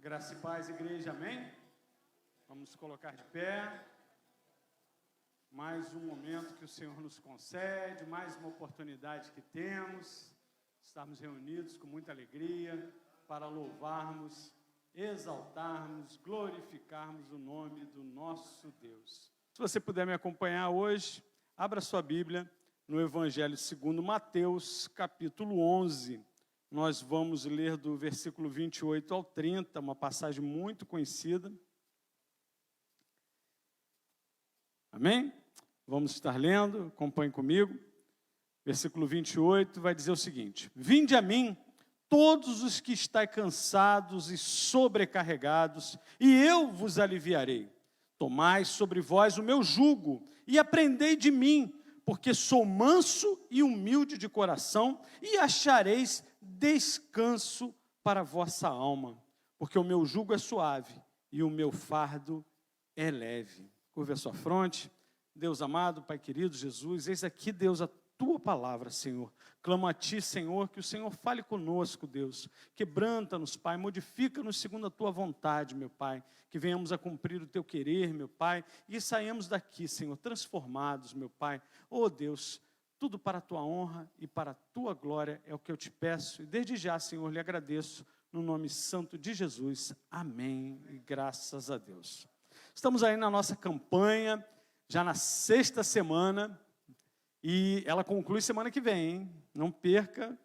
Graça e paz, igreja, amém? Vamos colocar de pé. Mais um momento que o Senhor nos concede, mais uma oportunidade que temos. Estamos reunidos com muita alegria para louvarmos, exaltarmos, glorificarmos o nome do nosso Deus. Se você puder me acompanhar hoje, abra sua Bíblia no Evangelho segundo Mateus, capítulo 11. Nós vamos ler do versículo 28 ao 30, uma passagem muito conhecida. Amém? Vamos estar lendo, acompanhe comigo. Versículo 28 vai dizer o seguinte: Vinde a mim, todos os que estáis cansados e sobrecarregados, e eu vos aliviarei. Tomai sobre vós o meu jugo, e aprendei de mim, porque sou manso e humilde de coração, e achareis descanso para a vossa alma, porque o meu jugo é suave e o meu fardo é leve. Curva a sua fronte. Deus amado, Pai querido, Jesus, eis aqui, Deus, a tua palavra, Senhor. Clamo a ti, Senhor, que o Senhor fale conosco, Deus. Quebranta-nos, Pai, modifica-nos segundo a tua vontade, meu Pai. Que venhamos a cumprir o teu querer, meu Pai, e saímos daqui, Senhor, transformados, meu Pai. Oh, Deus, tudo para a tua honra e para a tua glória é o que eu te peço. E desde já, Senhor, lhe agradeço, no nome santo de Jesus. Amém. E graças a Deus. Estamos aí na nossa campanha, já na 6ª semana, e ela conclui semana que vem, hein? Não perca,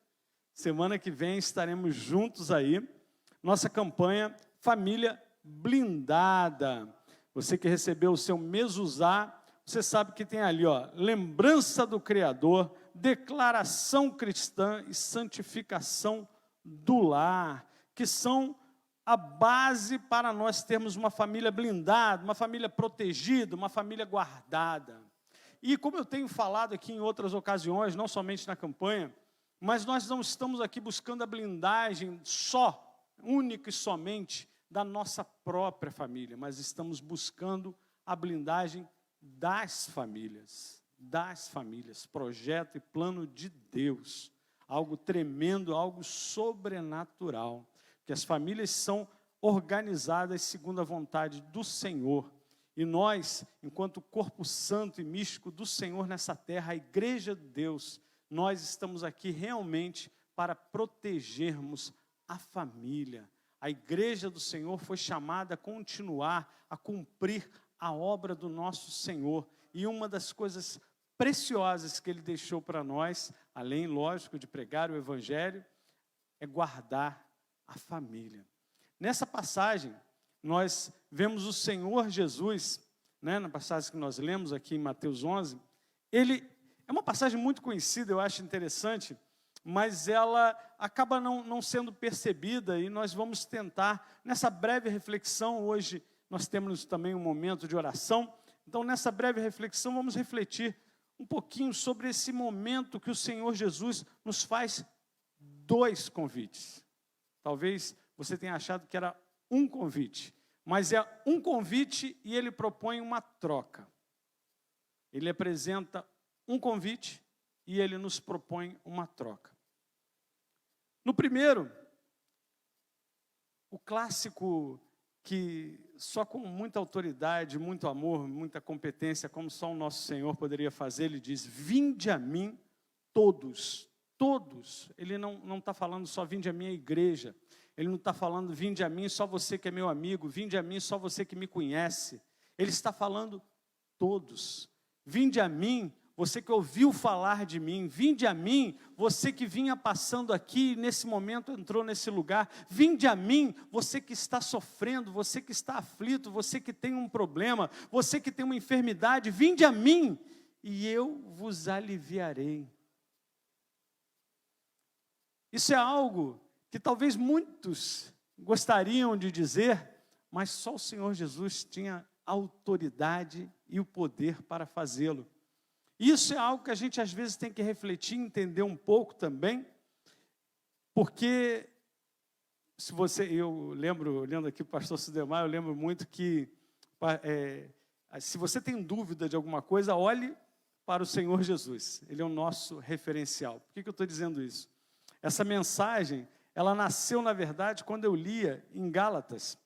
semana que vem estaremos juntos aí. Nossa campanha Família Blindada. Você que recebeu o seu mezuzá, você sabe que tem ali, ó, lembrança do Criador, declaração cristã e santificação do lar, que são a base para nós termos uma família blindada, uma família protegida, uma família guardada. E como eu tenho falado aqui em outras ocasiões, não somente na campanha, mas nós não estamos aqui buscando a blindagem só, única e somente, da nossa própria família, mas estamos buscando a blindagem das famílias, projeto e plano de Deus, algo tremendo, algo sobrenatural, que as famílias são organizadas segundo a vontade do Senhor, e nós, enquanto corpo santo e místico do Senhor nessa terra, a igreja de Deus, nós estamos aqui realmente para protegermos a família. A igreja do Senhor foi chamada a continuar, a cumprir a obra do nosso Senhor. E uma das coisas preciosas que Ele deixou para nós, além, lógico, de pregar o Evangelho, é guardar a família. Nessa passagem, nós vemos o Senhor Jesus, né, na passagem que nós lemos aqui em Mateus 11, ele é uma passagem muito conhecida, eu acho interessante, mas ela acaba não sendo percebida, e nós vamos tentar, nessa breve reflexão, hoje nós temos também um momento de oração, então nessa breve reflexão vamos refletir um pouquinho sobre esse momento que o Senhor Jesus nos faz 2 convites. Talvez você tenha achado que era um convite, mas é um convite e ele propõe uma troca. Ele apresenta um convite e ele nos propõe uma troca. No primeiro, o clássico que só com muita autoridade, muito amor, muita competência, como só o nosso Senhor poderia fazer, ele diz: vinde a mim todos, todos. Ele não está falando só vinde a mim a igreja, ele não está falando vinde a mim só você que é meu amigo, vinde a mim só você que me conhece, ele está falando todos. Vinde a mim, você que ouviu falar de mim, vinde a mim, você que vinha passando aqui, nesse momento entrou nesse lugar, vinde a mim, você que está sofrendo, você que está aflito, você que tem um problema, você que tem uma enfermidade, vinde a mim, e eu vos aliviarei. Isso é algo que talvez muitos gostariam de dizer, mas só o Senhor Jesus tinha autoridade e o poder para fazê-lo. Isso é algo que a gente às vezes tem que refletir, entender um pouco também, porque eu lembro, olhando aqui o pastor Sudemar, eu lembro muito que se você tem dúvida de alguma coisa, olhe para o Senhor Jesus, Ele é o nosso referencial. Por que eu estou dizendo isso? Essa mensagem, ela nasceu, na verdade, quando eu lia em Gálatas,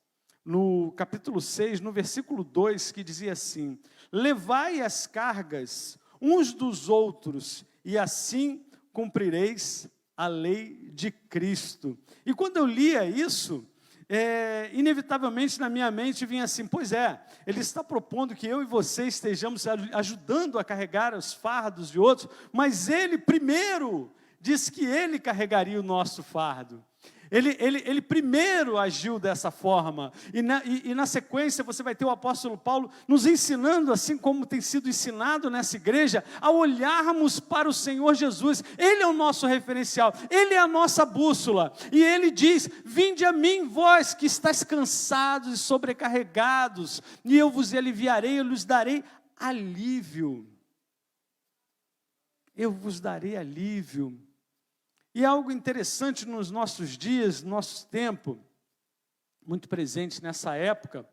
no capítulo 6, no versículo 2, que dizia assim: levai as cargas uns dos outros, e assim cumprireis a lei de Cristo. E quando eu lia isso, inevitavelmente na minha mente vinha assim: pois é, ele está propondo que eu e você estejamos ajudando a carregar os fardos de outros, mas ele primeiro disse que ele carregaria o nosso fardo. Ele primeiro agiu dessa forma, e na sequência você vai ter o apóstolo Paulo nos ensinando, assim como tem sido ensinado nessa igreja, a olharmos para o Senhor Jesus. Ele é o nosso referencial, Ele é a nossa bússola, e Ele diz: vinde a mim, vós que estáis cansados e sobrecarregados, e eu vos aliviarei, eu lhes darei alívio. Eu vos darei alívio. E algo interessante nos nossos dias, no nosso tempo, muito presente nessa época,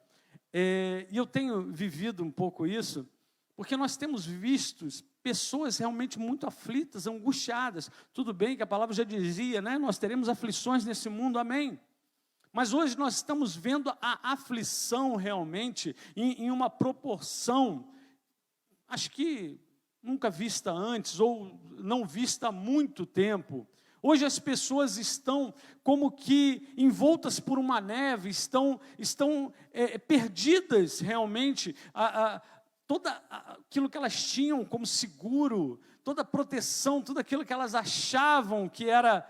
e eu tenho vivido um pouco isso, porque nós temos visto pessoas realmente muito aflitas, angustiadas. Tudo bem que a palavra já dizia, né? Nós teremos aflições nesse mundo, amém. Mas hoje nós estamos vendo a aflição realmente em uma proporção, acho que nunca vista antes, ou não vista há muito tempo. Hoje as pessoas estão como que envoltas por uma neve, estão perdidas realmente, toda aquilo que elas tinham como seguro, toda a proteção, tudo aquilo que elas achavam que era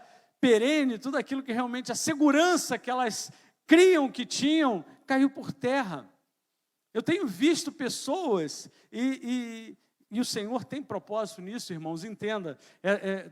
perene, tudo aquilo que realmente, a segurança que elas criam que tinham, caiu por terra. Eu tenho visto pessoas, e o Senhor tem propósito nisso, irmãos, entenda,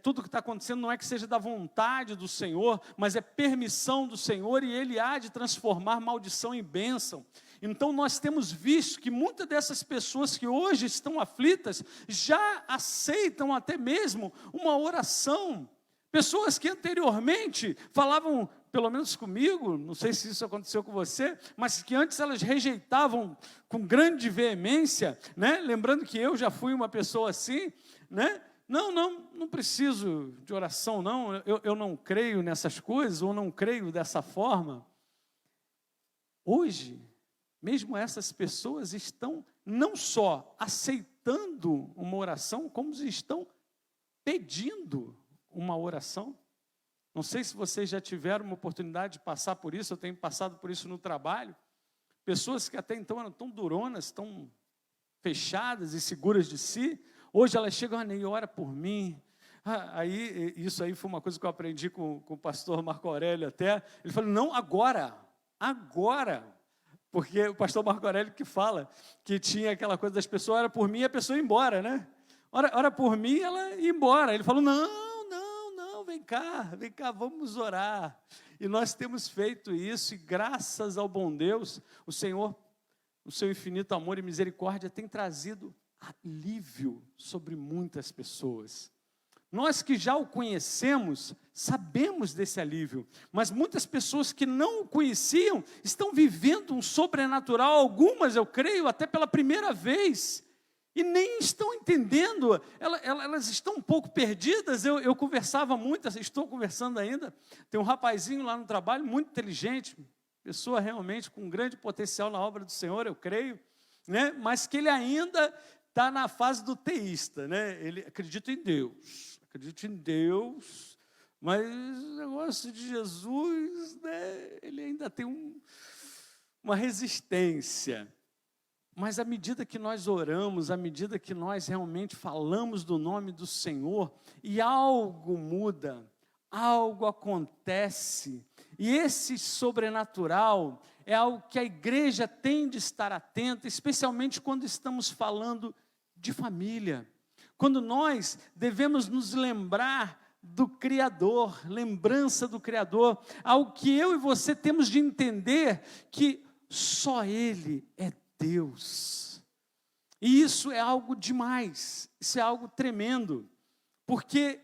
tudo que está acontecendo não é que seja da vontade do Senhor, mas é permissão do Senhor, e Ele há de transformar maldição em bênção. Então nós temos visto que muitas dessas pessoas que hoje estão aflitas, já aceitam até mesmo uma oração. Pessoas que anteriormente falavam, pelo menos comigo, não sei se isso aconteceu com você, mas que antes elas rejeitavam com grande veemência, né? Lembrando que eu já fui uma pessoa assim, né? Não preciso de oração, não, eu não creio nessas coisas, ou não creio dessa forma. Hoje, mesmo essas pessoas estão não só aceitando uma oração, como estão pedindo uma oração. Não sei se vocês já tiveram uma oportunidade de passar por isso, eu tenho passado por isso no trabalho. Pessoas que até então eram tão duronas, tão fechadas e seguras de si, hoje elas chegam: Ney, ora por mim. Isso aí foi uma coisa que eu aprendi com o pastor Marco Aurélio até. Ele falou: não, agora. Porque o pastor Marco Aurélio que fala que tinha aquela coisa das pessoas, ora por mim e a pessoa ia embora, né? Ora por mim, ela ia embora. Ele falou: não, vem cá, vamos orar. E nós temos feito isso, e graças ao bom Deus, o Senhor, o seu infinito amor e misericórdia, tem trazido alívio sobre muitas pessoas. Nós que já o conhecemos, sabemos desse alívio, mas muitas pessoas que não o conheciam, estão vivendo um sobrenatural, algumas, eu creio, até pela primeira vez, e nem estão entendendo, elas estão um pouco perdidas. Eu conversava muito, estou conversando ainda, tem um rapazinho lá no trabalho, muito inteligente, pessoa realmente com grande potencial na obra do Senhor, eu creio, né? Mas que ele ainda está na fase do teísta, né? Ele acredita em Deus, mas o negócio de Jesus, né? Ele ainda tem uma resistência. Mas à medida que nós oramos, à medida que nós realmente falamos do nome do Senhor, e algo muda, algo acontece, e esse sobrenatural é algo que a igreja tem de estar atenta, especialmente quando estamos falando de família, quando nós devemos nos lembrar do Criador, lembrança do Criador, algo que eu e você temos de entender, que só Ele é Deus. E isso é algo demais, isso é algo tremendo, porque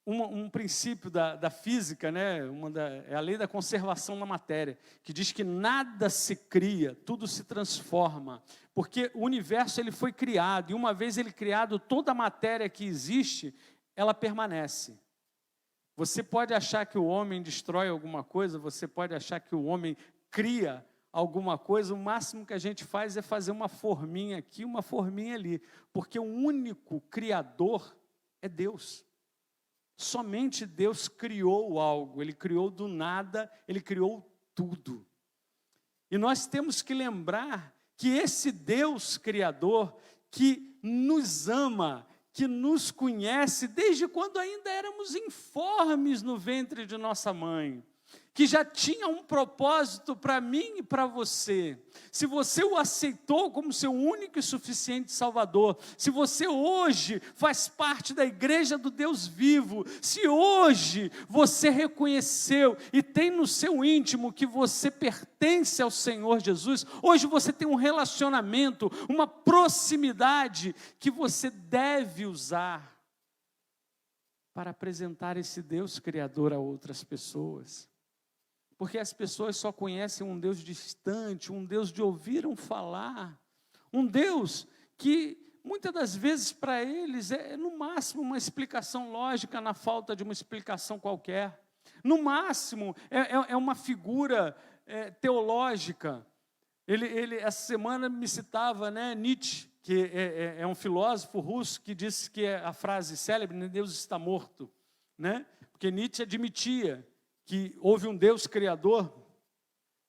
um princípio da física, né, é a lei da conservação da matéria, que diz que nada se cria, tudo se transforma, porque o universo ele foi criado, e uma vez ele criado, toda a matéria que existe, ela permanece. Você pode achar que o homem destrói alguma coisa, você pode achar que o homem cria alguma coisa, o máximo que a gente faz é fazer uma forminha aqui, uma forminha ali, porque o único criador é Deus. Somente Deus criou algo, Ele criou do nada, Ele criou tudo. E nós temos que lembrar que esse Deus Criador, que nos ama, que nos conhece desde quando ainda éramos informes no ventre de nossa mãe, que já tinha um propósito para mim e para você. Se você o aceitou como seu único e suficiente Salvador, se você hoje faz parte da igreja do Deus vivo, se hoje você reconheceu e tem no seu íntimo que você pertence ao Senhor Jesus, hoje você tem um relacionamento, uma proximidade que você deve usar para apresentar esse Deus Criador a outras pessoas. Porque as pessoas só conhecem um Deus distante, um Deus de ouviram falar, um Deus que muitas das vezes para eles é no máximo uma explicação lógica na falta de uma explicação qualquer. No máximo é uma figura teológica. Ele essa semana me citava, né, Nietzsche, que é um filósofo russo que disse que a frase célebre, Deus está morto, né? Porque Nietzsche admitia que houve um Deus criador,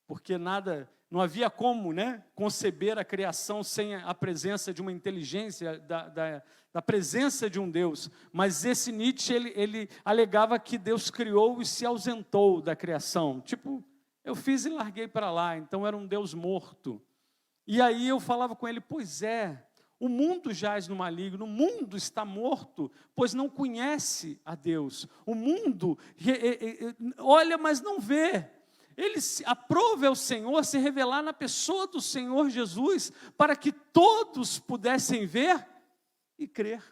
porque não havia como, né, conceber a criação sem a presença de uma inteligência, da presença de um Deus. Mas esse Nietzsche, ele alegava que Deus criou e se ausentou da criação. Tipo, eu fiz e larguei para lá, então era um Deus morto. E aí eu falava com ele, pois é, o mundo jaz no maligno, o mundo está morto, pois não conhece a Deus. O mundo olha, mas não vê. Ele aprova ao Senhor se revelar na pessoa do Senhor Jesus, para que todos pudessem ver e crer.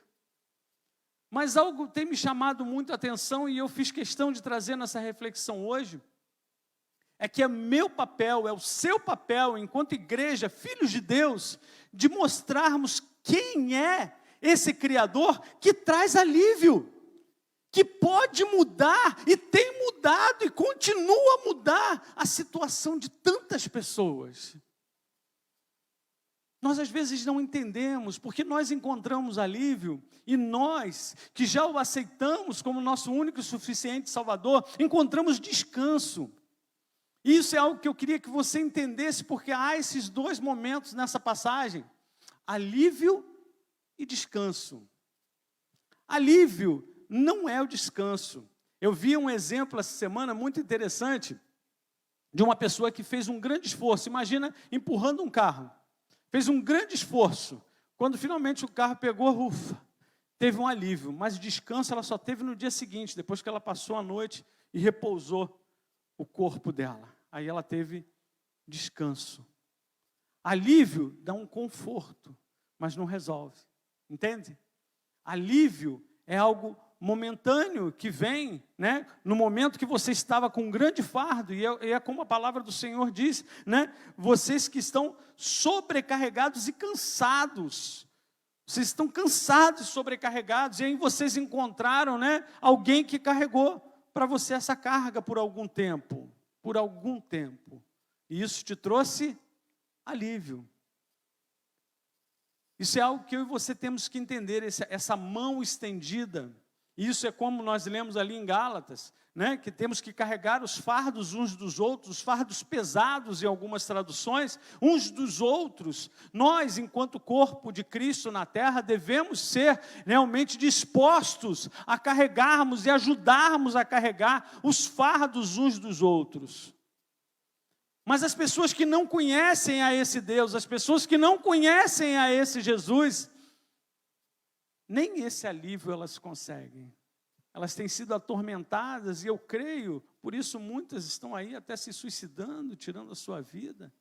Mas algo tem me chamado muito a atenção, e eu fiz questão de trazer nessa reflexão hoje, é que é meu papel, é o seu papel, enquanto igreja, filhos de Deus, de mostrarmos quem é esse Criador que traz alívio, que pode mudar, e tem mudado, e continua a mudar a situação de tantas pessoas. Nós às vezes não entendemos, porque nós encontramos alívio, e nós, que já o aceitamos como nosso único e suficiente Salvador, encontramos descanso. E isso é algo que eu queria que você entendesse, porque há esses dois momentos nessa passagem: alívio e descanso. Alívio não é o descanso. Eu vi um exemplo essa semana muito interessante, de uma pessoa que fez um grande esforço. Imagina empurrando um carro, fez um grande esforço, quando finalmente o carro pegou, ufa, teve um alívio, mas descanso ela só teve no dia seguinte, depois que ela passou a noite e repousou o corpo dela. Aí ela teve descanso. Alívio dá um conforto, mas não resolve. Entende? Alívio é algo momentâneo que vem, né, no momento que você estava com um grande fardo, e é como a palavra do Senhor diz, né, vocês que estão sobrecarregados e cansados. Vocês estão cansados e sobrecarregados, e aí vocês encontraram, né, alguém que carregou para você essa carga por algum tempo. Por algum tempo. E isso te trouxe alívio. Isso é algo que eu e você temos que entender, essa mão estendida. Isso é como nós lemos ali em Gálatas, né, que temos que carregar os fardos uns dos outros, os fardos pesados em algumas traduções, uns dos outros. Nós, enquanto corpo de Cristo na terra, devemos ser realmente dispostos a carregarmos e ajudarmos a carregar os fardos uns dos outros. Mas as pessoas que não conhecem a esse Deus, as pessoas que não conhecem a esse Jesus, nem esse alívio elas conseguem. Elas têm sido atormentadas, e eu creio, por isso muitas estão aí até se suicidando, tirando a sua vida,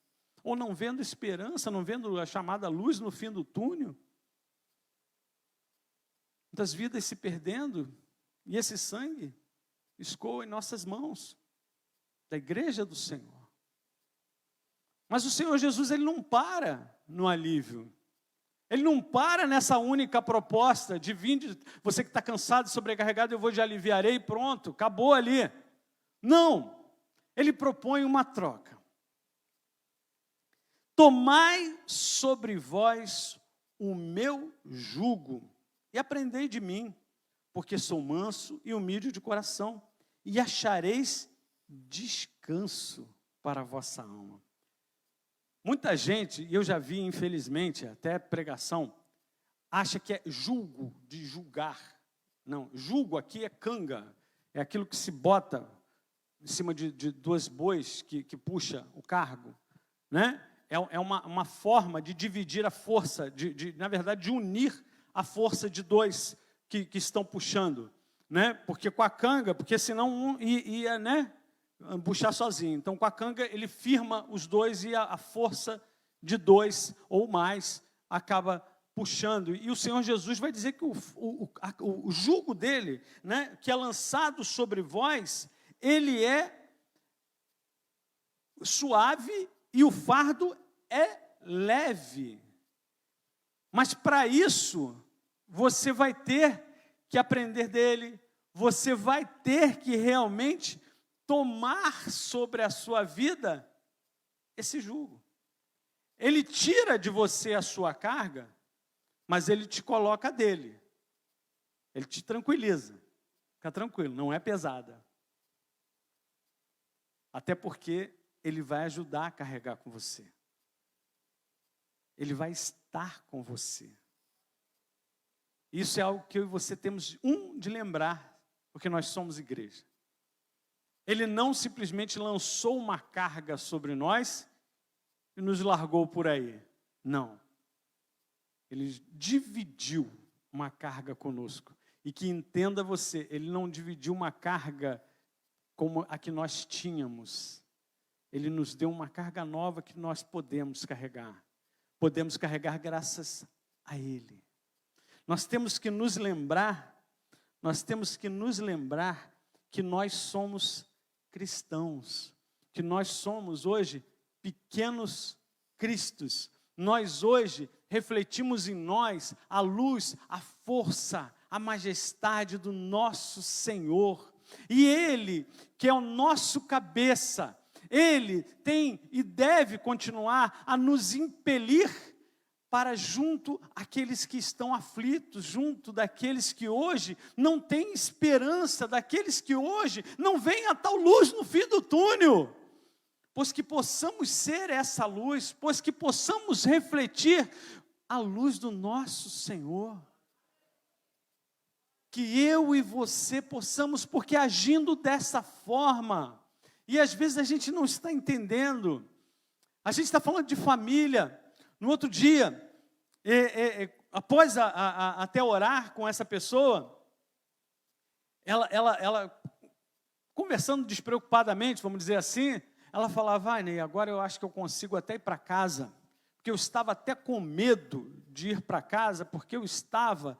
ou não vendo esperança, não vendo a chamada luz no fim do túnel. Muitas vidas se perdendo, e esse sangue escoa em nossas mãos, da igreja do Senhor. Mas o Senhor Jesus, Ele não para no alívio. Ele não para nessa única proposta de vinde, você que está cansado e sobrecarregado, eu vou te aliviarei, pronto, acabou ali. Não, ele propõe uma troca. Tomai sobre vós o meu jugo e aprendei de mim, porque sou manso e humilde de coração, e achareis descanso para a vossa alma. Muita gente, e eu já vi, infelizmente, até pregação, acha que é julgo, de julgar. Não, julgo aqui é canga, é aquilo que se bota em cima de dois bois que puxa o cargo, né? É uma forma de dividir a força, na verdade, de unir a força de dois que estão puxando, né? Porque com a canga, porque senão um ia, né, puxar sozinho. Então, com a canga, ele firma os dois e a força de dois ou mais acaba puxando. E o Senhor Jesus vai dizer que o jugo dele, né, que é lançado sobre vós, ele é suave e o fardo é leve. Mas para isso, você vai ter que aprender dele, você vai ter que realmente tomar sobre a sua vida esse jugo. Ele tira de você a sua carga, mas ele te coloca dele. Ele te tranquiliza. Fica tranquilo, não é pesada. Até porque ele vai ajudar a carregar com você. Ele vai estar com você. Isso é algo que eu e você temos de lembrar, porque nós somos igreja. Ele não simplesmente lançou uma carga sobre nós e nos largou por aí. Não. Ele dividiu uma carga conosco. E que entenda você, ele não dividiu uma carga como a que nós tínhamos. Ele nos deu uma carga nova que nós podemos carregar. Podemos carregar graças a ele. Nós temos que nos lembrar que nós somos cristãos, que nós somos hoje pequenos cristos. Nós hoje refletimos em nós a luz, a força, a majestade do nosso Senhor. E Ele, que é o nosso cabeça, Ele tem e deve continuar a nos impelir para junto àqueles que estão aflitos, junto daqueles que hoje não têm esperança, daqueles que hoje não veem a tal luz no fim do túnel. Pois que possamos ser essa luz, pois que possamos refletir a luz do nosso Senhor. Que eu e você possamos, porque agindo dessa forma, e às vezes a gente não está entendendo, a gente está falando de família. No outro dia, após até orar com essa pessoa, ela conversando despreocupadamente, vamos dizer assim, ela falava, Ney, agora eu acho que eu consigo até ir para casa, porque eu estava até com medo de ir para casa, porque eu estava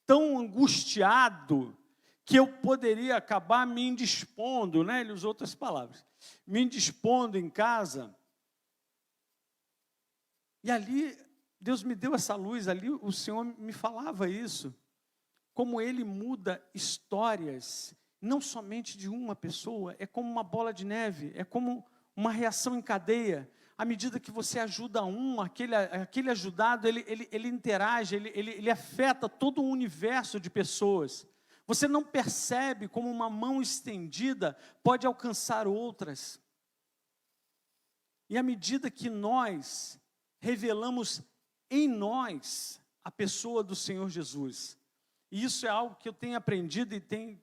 tão angustiado que eu poderia acabar me indispondo, né? Ele usou outras palavras, me indispondo em casa. E ali, Deus me deu essa luz, ali o Senhor me falava isso, como Ele muda histórias, não somente de uma pessoa, é como uma bola de neve, é como uma reação em cadeia. À medida que você ajuda aquele ajudado, ele interage, ele afeta todo o universo de pessoas. Você não percebe como uma mão estendida pode alcançar outras. E à medida que nós revelamos em nós a pessoa do Senhor Jesus. E isso é algo que eu tenho aprendido e tenho,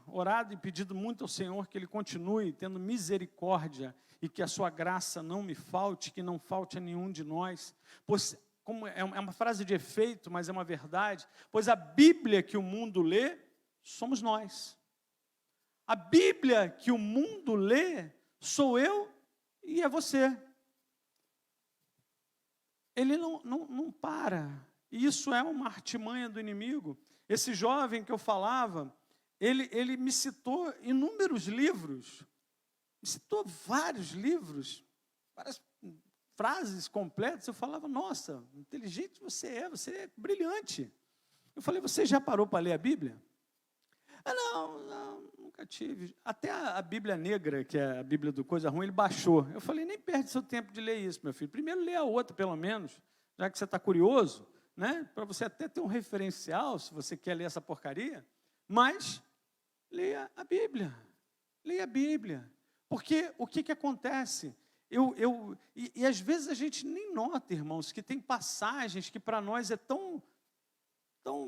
orado e pedido muito ao Senhor que Ele continue tendo misericórdia e que a sua graça não me falte, que não falte a nenhum de nós. Pois, como é uma frase de efeito, mas é uma verdade, pois a Bíblia que o mundo lê, somos nós. A Bíblia que o mundo lê, sou eu e é você. Ele não para. E isso é uma artimanha do inimigo. Esse jovem que eu falava, ele me citou inúmeros livros, me citou vários livros, frases completas, eu falava, nossa, inteligente você é brilhante. Eu falei, você já parou para ler a Bíblia? Não, nunca tive. Até a Bíblia Negra, que é a Bíblia do Coisa Ruim, ele baixou. Eu falei, nem perde seu tempo de ler isso, meu filho. Primeiro lê a outra, pelo menos, já que você está curioso, né? Para você até ter um referencial, se você quer ler essa porcaria. Mas, leia a Bíblia. Leia a Bíblia. Porque o que acontece? E às vezes a gente nem nota, irmãos, que tem passagens que para nós é tão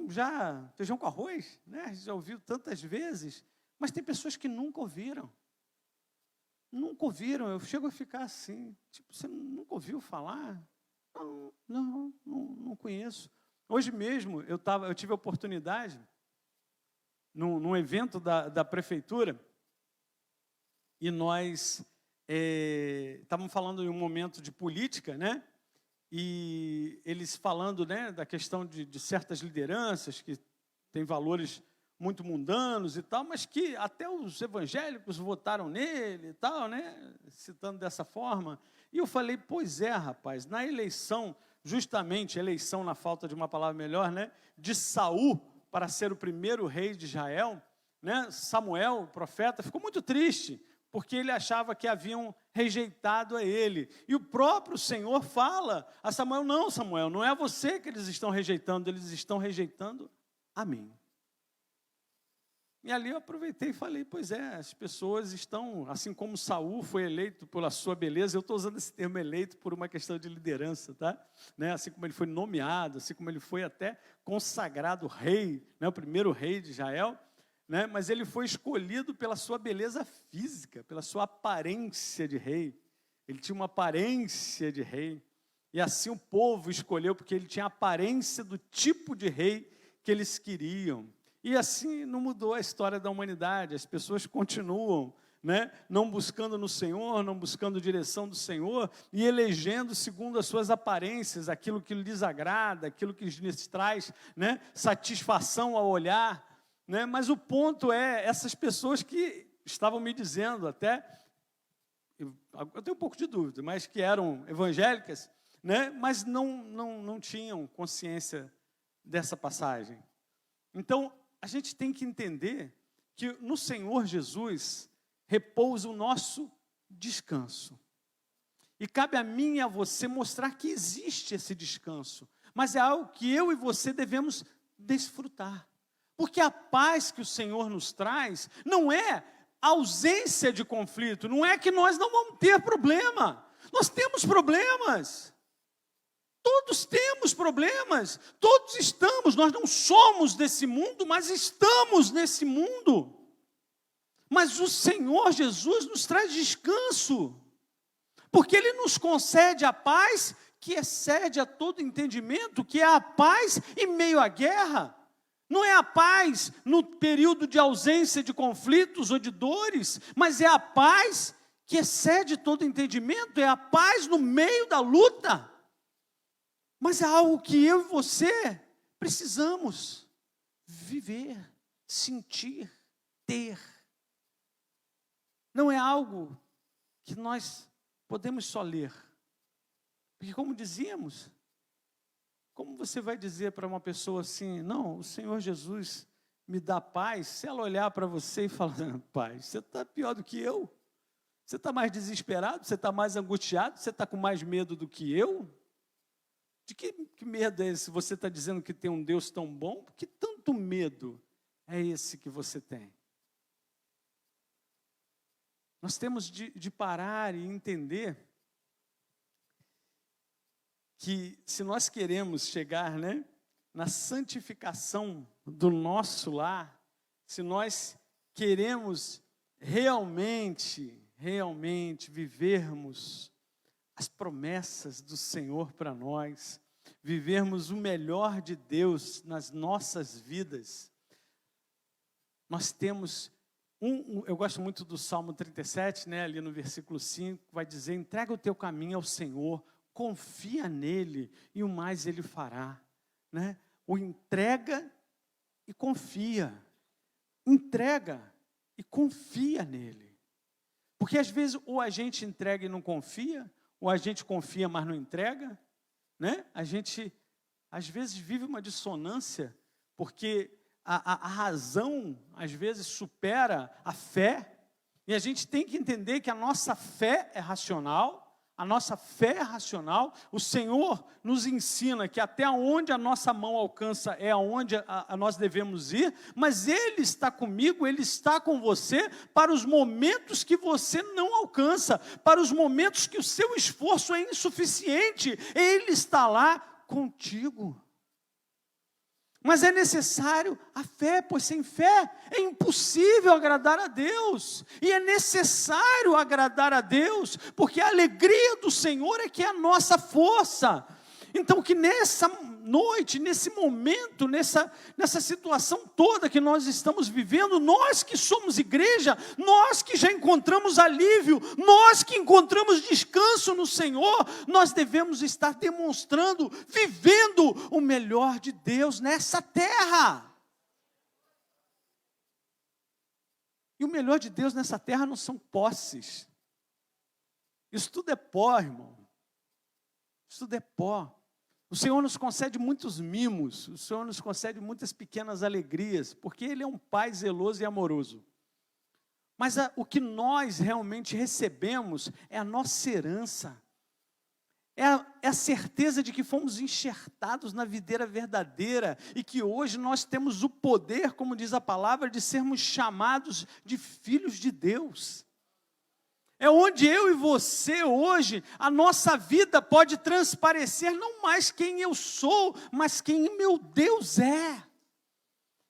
já, feijão com arroz, né? A gente já ouviu tantas vezes, mas tem pessoas que nunca ouviram. Nunca ouviram, eu chego a ficar assim, tipo, você nunca ouviu falar? Não conheço. Hoje mesmo, eu tive a oportunidade, num evento da prefeitura, e nós estávamos falando em um momento de política, né? E eles falando, né, da questão de certas lideranças que têm valores muito mundanos e tal, mas que até os evangélicos votaram nele e tal, né, citando dessa forma. E eu falei, pois é, rapaz, na eleição, justamente, eleição na falta de uma palavra melhor, né, de Saul para ser o primeiro rei de Israel, né, Samuel, o profeta, ficou muito triste, porque ele achava que haviam rejeitado a ele. E o próprio Senhor fala a Samuel, não, Samuel, não é a você que eles estão rejeitando, eles estão rejeitando a mim. E ali eu aproveitei e falei, pois é, as pessoas estão, assim como Saul foi eleito pela sua beleza, eu estou usando esse termo eleito por uma questão de liderança, tá? Né? Assim como ele foi nomeado, assim como ele foi até consagrado rei, né? O primeiro rei de Israel, né? Mas ele foi escolhido pela sua beleza física, pela sua aparência de rei. Ele tinha uma aparência de rei. E assim o povo escolheu, porque ele tinha a aparência do tipo de rei que eles queriam. E assim não mudou a história da humanidade. As pessoas continuam, né, não buscando no Senhor, não buscando a direção do Senhor e elegendo segundo as suas aparências, aquilo que lhes agrada, aquilo que lhes traz, né, satisfação ao olhar. Né? Mas o ponto é, essas pessoas que estavam me dizendo até, eu tenho um pouco de dúvida, mas que eram evangélicas, né? Mas não tinham consciência dessa passagem. Então, a gente tem que entender que no Senhor Jesus repousa o nosso descanso. E cabe a mim e a você mostrar que existe esse descanso, mas é algo que eu e você devemos desfrutar. Porque a paz que o Senhor nos traz não é ausência de conflito, não é que nós não vamos ter problema. Nós temos problemas. Todos temos problemas, todos estamos, nós não somos desse mundo, mas estamos nesse mundo. Mas o Senhor Jesus nos traz descanso, porque Ele nos concede a paz que excede a todo entendimento, que é a paz em meio à guerra. Não é a paz no período de ausência de conflitos ou de dores, mas é a paz que excede todo entendimento, é a paz no meio da luta. Mas é algo que eu e você precisamos viver, sentir, ter. Não é algo que nós podemos só ler. Porque como dizíamos, como você vai dizer para uma pessoa assim, não, o Senhor Jesus me dá paz, se ela olhar para você e falar, paz, você está pior do que eu? Você está mais desesperado? Você está mais angustiado? Você está com mais medo do que eu? De que medo é esse? Você está dizendo que tem um Deus tão bom? Que tanto medo é esse que você tem? Nós temos de parar e entender que se nós queremos chegar, né, na santificação do nosso lar, se nós queremos realmente vivermos as promessas do Senhor para nós, vivermos o melhor de Deus nas nossas vidas, nós temos eu gosto muito do Salmo 37, né, ali no versículo 5, vai dizer, entrega o teu caminho ao Senhor, confia nele e o mais ele fará, né? O entrega e confia, entrega e confia nele, porque às vezes ou a gente entrega e não confia, Ou a gente confia, mas não entrega, né? A gente, às vezes, vive uma dissonância, porque a razão, às vezes, supera a fé, e a gente tem que entender que a nossa fé é racional. A nossa fé é racional. O Senhor nos ensina que até onde a nossa mão alcança é aonde nós devemos ir, mas Ele está comigo, Ele está com você para os momentos que você não alcança, para os momentos que o seu esforço é insuficiente, Ele está lá contigo. Mas é necessário a fé, pois sem fé é impossível agradar a Deus. E é necessário agradar a Deus, porque a alegria do Senhor é que é a nossa força. Então que nessa noite, nesse momento, nessa situação toda que nós estamos vivendo, nós que somos igreja, nós que já encontramos alívio, nós que encontramos descanso no Senhor, nós devemos estar demonstrando, vivendo o melhor de Deus nessa terra. E o melhor de Deus nessa terra não são posses. Isso tudo é pó, irmão. Isso tudo é pó. O Senhor nos concede muitos mimos, o Senhor nos concede muitas pequenas alegrias, porque Ele é um Pai zeloso e amoroso. Mas o que nós realmente recebemos é a nossa herança, é a certeza de que fomos enxertados na videira verdadeira e que hoje nós temos o poder, como diz a palavra, de sermos chamados de filhos de Deus. É onde eu e você hoje, a nossa vida pode transparecer não mais quem eu sou, mas quem meu Deus é.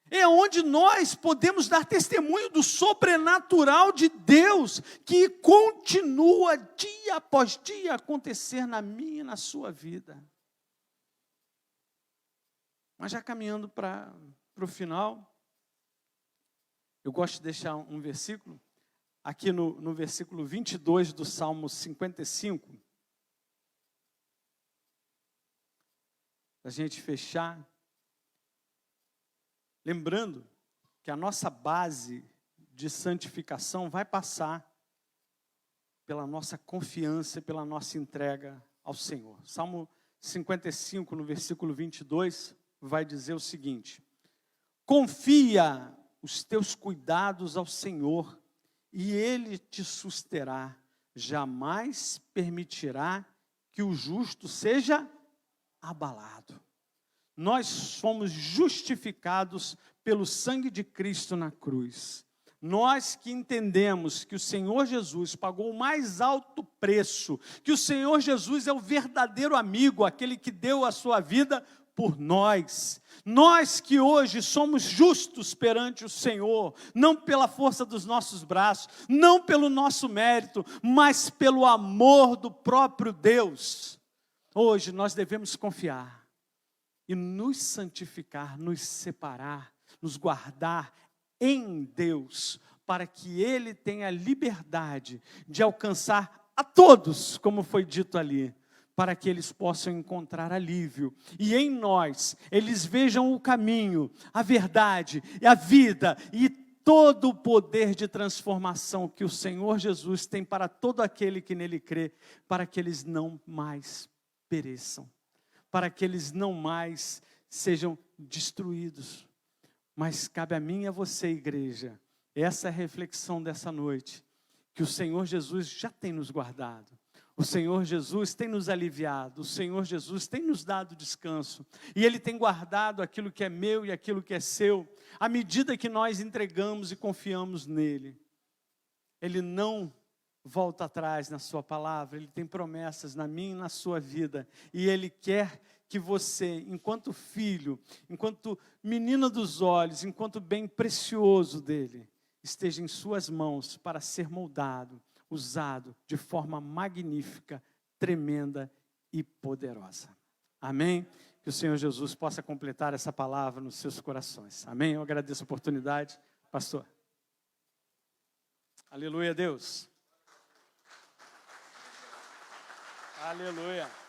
É onde nós podemos dar testemunho do sobrenatural de Deus, que continua dia após dia a acontecer na minha e na sua vida. Mas já caminhando para o final, eu gosto de deixar um versículo. Aqui no versículo 22 do Salmo 55, para a gente fechar, lembrando que a nossa base de santificação vai passar pela nossa confiança e pela nossa entrega ao Senhor. Salmo 55, no versículo 22, vai dizer o seguinte: confia os teus cuidados ao Senhor, e Ele te susterá, jamais permitirá que o justo seja abalado. Nós somos justificados pelo sangue de Cristo na cruz. Nós que entendemos que o Senhor Jesus pagou o mais alto preço, que o Senhor Jesus é o verdadeiro amigo, aquele que deu a sua vida por nós. Nós que hoje somos justos perante o Senhor, não pela força dos nossos braços, não pelo nosso mérito, mas pelo amor do próprio Deus. Hoje nós devemos confiar e nos santificar, nos separar, nos guardar em Deus, para que Ele tenha liberdade de alcançar a todos, como foi dito ali, para que eles possam encontrar alívio, e em nós, eles vejam o caminho, a verdade, a vida, e todo o poder de transformação que o Senhor Jesus tem para todo aquele que nele crê, para que eles não mais pereçam, para que eles não mais sejam destruídos. Mas cabe a mim e a você, igreja, essa é a reflexão dessa noite, que o Senhor Jesus já tem nos guardado. O Senhor Jesus tem nos aliviado, o Senhor Jesus tem nos dado descanso, e Ele tem guardado aquilo que é meu e aquilo que é seu, à medida que nós entregamos e confiamos nele. Ele não volta atrás na sua palavra, Ele tem promessas na minha e na sua vida, e Ele quer que você, enquanto filho, enquanto menina dos olhos, enquanto bem precioso dele, esteja em suas mãos para ser moldado, usado de forma magnífica, tremenda e poderosa. Amém? Que o Senhor Jesus possa completar essa palavra nos seus corações. Amém? Eu agradeço a oportunidade. Pastor. Aleluia, Deus. Aleluia.